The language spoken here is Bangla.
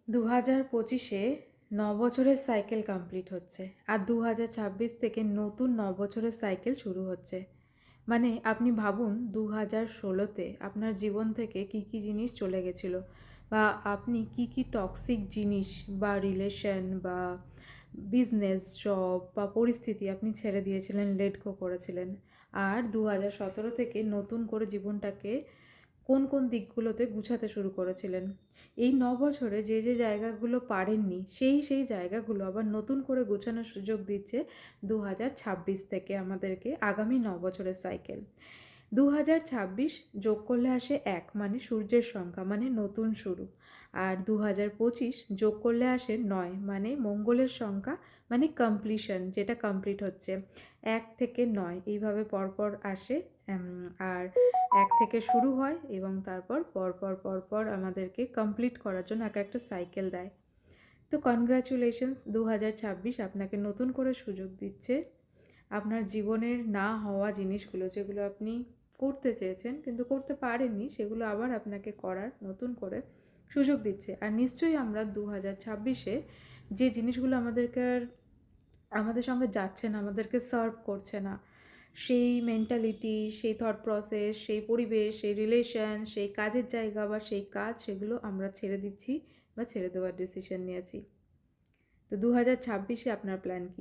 2025-এ 9 বছরের সাইকেল কমপ্লিট হচ্ছে। আর 2026 থেকে নতুন 9 বছরের সাইকেল শুরু হচ্ছে। মানে আপনি ভাবুন 2016-তে আপনার জীবন থেকে কী কী জিনিস চলে গেছিলো, বা আপনি কী কী টক্সিক জিনিস বা রিলেশন বা বিজনেস, জব বা পরিস্থিতি আপনি ছেড়ে দিয়েছিলেন, লেট গো করেছিলেন। আর 2017 থেকে নতুন করে জীবনটাকে কোন কোন দিকগুলোতে গুছাতে শুরু করেছিলেন। এই 9 বছরে যে যে জায়গাগুলো পারেননি, সেই জায়গাগুলো আবার নতুন করে গোছানোর সুযোগ দিচ্ছে 2026 থেকে আমাদেরকে, আগামী 9 বছরের সাইকেল। 2026 যোগ করলে আসে 1, মানে সূর্যের সংখ্যা, মানে নতুন শুরু। আর 2025 যোগ করলে আসে 9, মানে মঙ্গলের সংখ্যা, মানে কমপ্লিশন, যেটা কমপ্লিট হচ্ছে। 1 থেকে 9 এইভাবে পরপর আসে। আর 1 থেকে শুরু হয় এবং তারপর পরপর আমাদেরকে কমপ্লিট করার জন্য একটা সাইকেল দেয়। তো কনগ্র্যাচুলেশনস, 2026 আপনাকে নতুন করে সুযোগ দিচ্ছে আপনার জীবনের না হওয়া জিনিসগুলো, যেগুলো আপনি করতে চেয়েছেন কিন্তু করতে পারেননি, সেগুলো আবার আপনাকে করার নতুন করে সুযোগ দিচ্ছে। আর নিশ্চয়ই আমরা 2026-এ যে জিনিসগুলো আমাদের সঙ্গে যাচ্ছে না, আমাদেরকে সার্ভ করছে না, সেই মেন্টালিটি, সেই থট প্রসেস, সেই পরিবেশ, সেই রিলেশন, সেই কাজের জায়গা বা সেই কাজ, সেগুলো আমরা ছেড়ে দিচ্ছি বা ছেড়ে দেওয়ার ডিসিশন নিয়েছি। তো 2026-এ আপনার প্ল্যান কী?